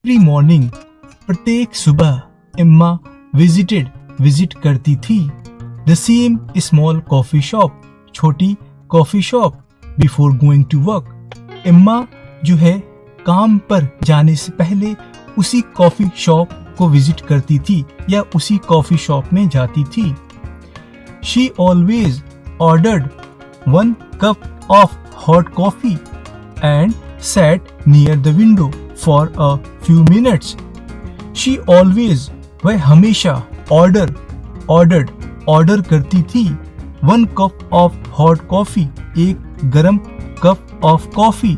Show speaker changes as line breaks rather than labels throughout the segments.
Every morning, प्रत्येक सुबह Emma visit करती थी the same small coffee shop, छोटी coffee shop, before going to work. Emma जो है काम पर जाने से पहले उसी कॉफी शॉप को विजिट करती थी या उसी कॉफी शॉप में जाती थी। She always ordered 1 cup of hot coffee and sat near the window for a few minutes. She always, वह हमेशा ऑर्डर करती थी 1 cup of hot coffee, एक गरम कप ऑफ कॉफी,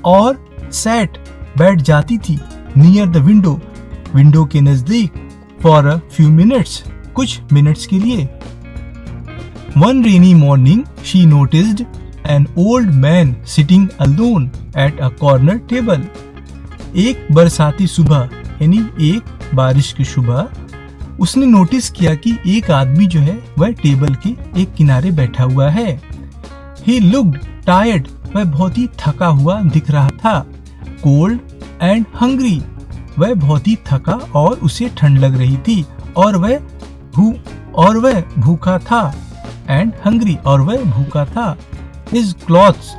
और sat, बैठ जाती थी near the window, विंडो के नजदीक, for a few minutes, कुछ मिनट्स के लिए। One rainy morning, she noticed an old man sitting alone at a corner table. एक बरसाती सुबह यानी एक बारिश की सुबह उसने नोटिस किया कि एक आदमी जो है वह टेबल के एक किनारे बैठा हुआ है। He looked tired, वह बहुत ही थका हुआ दिख रहा था। Cold and hungry, वह बहुत ही थका और उसे ठंड लग रही थी, और वह भूखा था। एंड हंग्री, और वह भूखा था। His clothes,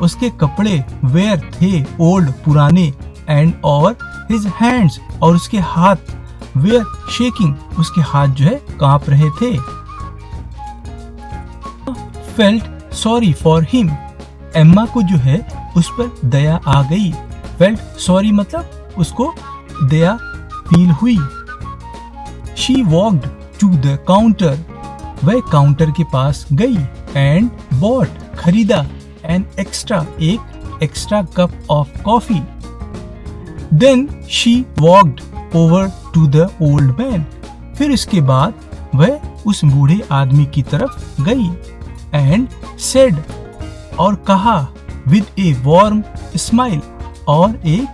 उसके कपड़े, वेयर थे, ओल्ड, पुराने, एंड और his hands, और उसके हाथ, वेयर शेकिंग, उसके हाथ जो है कांप रहे थे। Felt sorry for him, Emma को जो है उस पर दया आ गई। Felt sorry मतलब उसको दया फील हुई। She walked to the counter, वह काउंटर के पास गई, एंड बॉट, खरीदा, एन एक्स्ट्रा, एक extra cup of coffee. Then she walked over to the old man, फिर इसके बाद वह उस बूढ़े आदमी की तरफ गई, एंड सेड, और कहा, विद ए वार्म स्माइल, और एक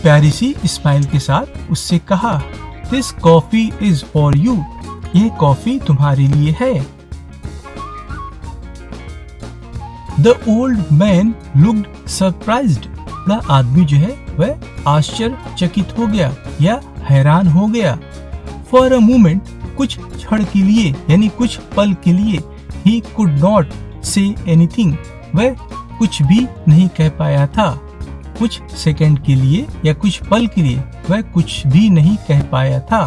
प्यारी सी स्माइल के साथ उससे कहा, this coffee is for you, यह कॉफी तुम्हारे लिए है। The old man looked surprised, वह आदमी जो है वह आश्चर्यचकित हो गया या हैरान हो गया। फॉर अ मोमेंट, कुछ क्षण के लिए यानी कुछ पल के लिए, he could not say anything, वह कुछ भी नहीं कह पाया था। कुछ सेकंड के लिए या कुछ पल के लिए वह कुछ भी नहीं कह पाया था।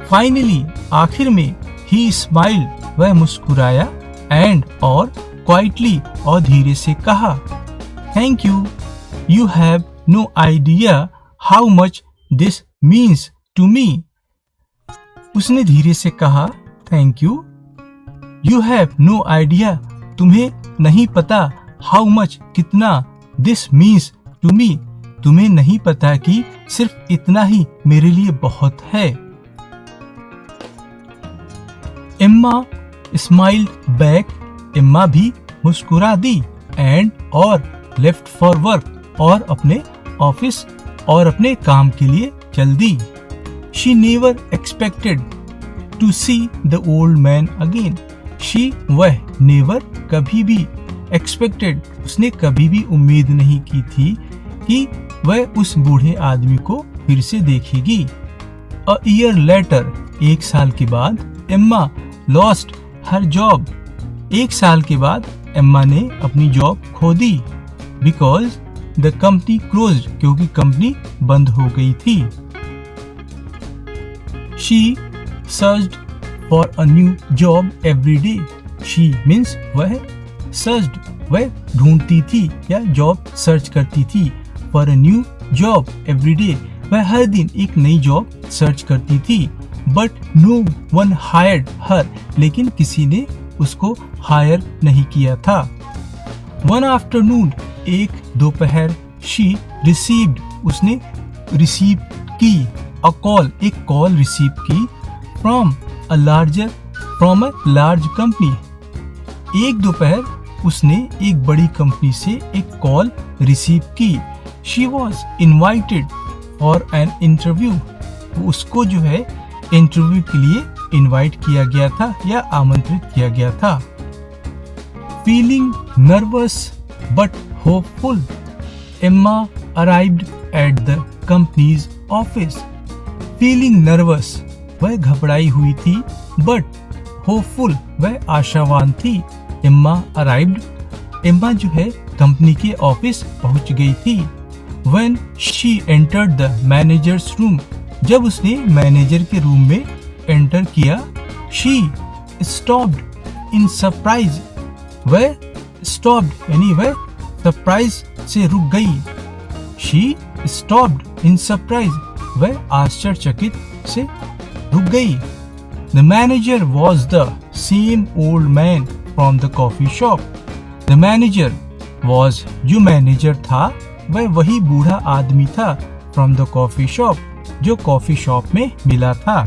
फाइनली, आखिर में, ही स्माइल्ड, वह मुस्कुराया, एंड और क्वाइटली, और धीरे से कहा, thank you, you have no idea how much this means to me. उसने धीरे से कहा, thank you, you have no idea, तुम्हें नहीं पता, हाउ मच, कितना, दिस मीन्स टू मी, तुम्हें नहीं पता कि सिर्फ इतना ही मेरे लिए बहुत है। एम्मा स्माइल्ड बैक, एम्मा भी मुस्कुरा दी, एंड और लेफ्ट फॉर वर्क, और अपने ऑफिस और अपने काम के लिए चल दी। She never expected to see the old man again, she, वह, नेवर, कभी भी, एक्सपेक्टेड, उसने कभी भी उम्मीद नहीं की थी कि वह उस बूढ़े आदमी को फिर से देखेगी। अ ईयर लेटर, एक साल के बाद, एम्मा लॉस्ट हर जॉब, एक साल के बाद एम्मा ने अपनी जॉब खो दी। बिकॉज द कंपनी क्लोज्ड, क्योंकि कंपनी बंद हो गई थी। She searched for a new job every day, she means वह, सर्च्ड, वह ढूंढती थी या जॉब सर्च करती थी, for a new job every day, वह हर दिन एक नई जॉब सर्च करती थी। But no one hired her, लेकिन किसी ने उसको हायर नहीं किया था। वन आफ्टरनून, एक दोपहर, शी रिसीव्ड, उसने रिसीव की, अ कॉल, एक कॉल रिसीव की, फ्रॉम अ लार्ज कंपनी, एक दोपहर उसने एक बड़ी कंपनी से एक कॉल रिसीव की। She was invited for an interview, उसको जो है इंटरव्यू के लिए इनवाइट किया गया था या आमंत्रित किया गया था। Feeling nervous but hopeful, Emma arrived at the companies office. Feeling nervous, वह घबराई हुई थी, बट होपफुल, वह आशावान थी। एम्मा अराइव्ड, एम्मा जो है कंपनी के ऑफिस पहुंच गई थी। When she entered the manager's room, जब उसने मैनेजर के रूम में एंटर किया, she stopped in surprise, वह stopped यानी वह सरप्राइज से रुक गई। she stopped in surprise, वह आश्चर्यचकित से रुक गई। The manager was the same old man from the coffee shop. The manager was, जो मैनेजर था वह वही बूढ़ा आदमी था फ्रॉम द कॉफी शॉप, जो कॉफी शॉप में मिला था।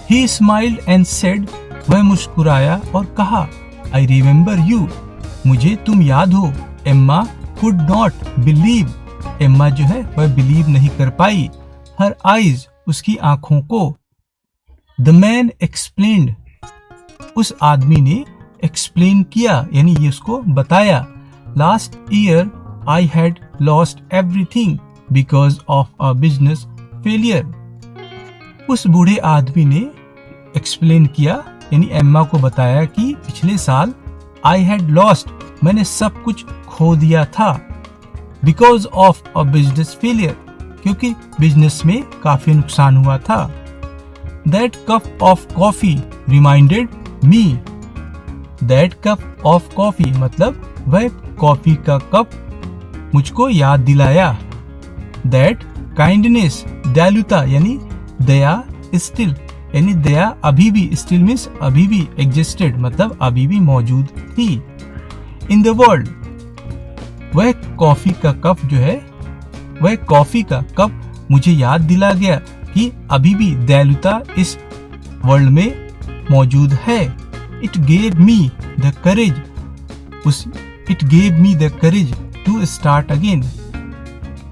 He smiled and said, वह मुस्कुराया और कहा, I remember you, मुझे तुम याद हो। Emma could not believe, Emma जो है वह बिलीव नहीं कर पाई। Her eyes, उसकी आंखों को। The man explained, उस आदमी ने एक्सप्लेन किया यानी ये उसको बताया। Last year I had lost everything because of a business failure. उस बूढ़े आदमी ने एक्सप्लेन किया यानी एम्मा को बताया कि पिछले साल I had lost, मैंने सब कुछ खो दिया था। Because of a business failure, क्योंकि बिजनेस में काफी नुकसान हुआ था। That cup of coffee reminded me. That cup of coffee मतलब वह कॉफी का कप मुझको याद दिलाया। That kindness, दयालुता यानी दया, still यानी दया अभी भी, still means अभी भी, existed मतलब अभी भी मौजूद थी। In the world, वह कॉफी का कप जो है, वह कॉफी का कप मुझे याद दिला गया कि अभी भी दयालुता इस वर्ल्ड में मौजूद है। It gave me the courage, It gave me the courage to start again.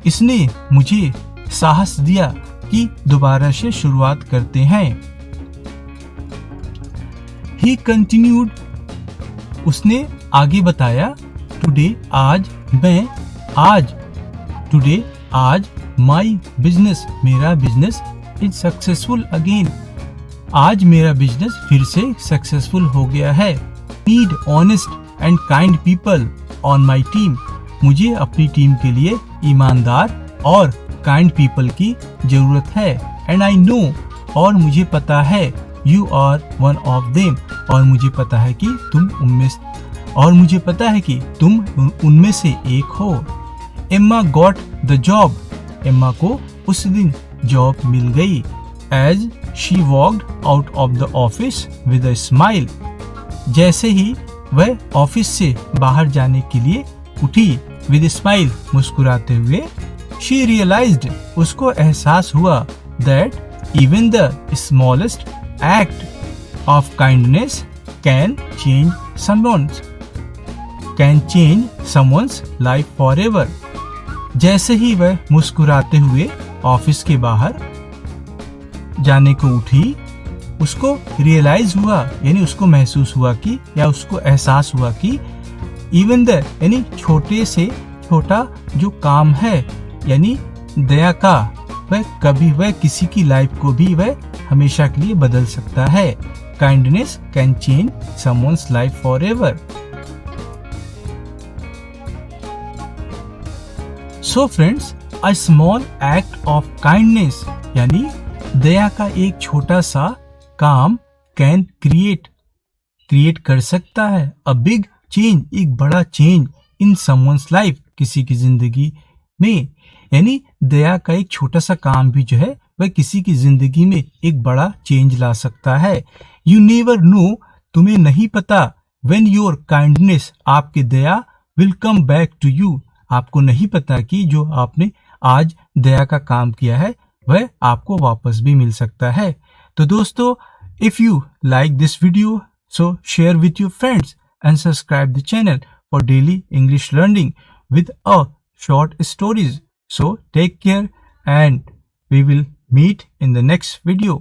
इसने मुझे साहस दिया कि दोबारा से शुरुआत करते हैं। He continued, उसने आगे बताया, Today, आज मैं, आज Today, आज my business, मेरा बिजनेस is successful again. आज मेरा बिजनेस फिर से सक्सेसफुल हो गया है। Need honest and kind people on my team. मुझे अपनी टीम के लिए ईमानदार और काइंड पीपल की जरूरत है। And I know, और मुझे पता है, you are one of them, और मुझे पता है कि तुम उनमें से एक हो। Emma got the job. Emma को उस दिन जॉब मिल गई। As she walked out of the office with a smile. जैसे ही वह ऑफिस से बाहर जाने के लिए उठी, with a smile, मुस्कुराते हुए, she realized, उसको एहसास हुआ, that even the smallest act of kindness can change someone's life forever. जैसे ही वह मुस्कुराते हुए ऑफिस के बाहर जाने को उठी, उसको रियलाइज हुआ यानी उसको महसूस हुआ कि, या उसको एहसास हुआ कि इवन द यानी छोटे से छोटा जो काम है यानी दया का, वह किसी की लाइफ को भी वह हमेशा के लिए बदल सकता है। Kindness can change someone's life forever. So friends, a small act of kindness यानी दया का एक छोटा सा काम कैन क्रिएट कर सकता है अ बिग चेंज, एक बड़ा चेंज इन समवन्स लाइफ, किसी की जिंदगी में। यानी दया का एक छोटा सा काम भी जो है वह किसी की जिंदगी में एक बड़ा चेंज ला सकता है। यू नेवर नो, तुम्हें नहीं पता, व्हेन योर काइंडनेस, आपकी दया, will come back to you, आपको नहीं पता कि जो आपने आज दया का काम किया है वह आपको वापस भी मिल सकता है। तो दोस्तों, if you like this video, so share with your friends and subscribe the channel for daily English learning with short stories. So take care and we will meet in the next video.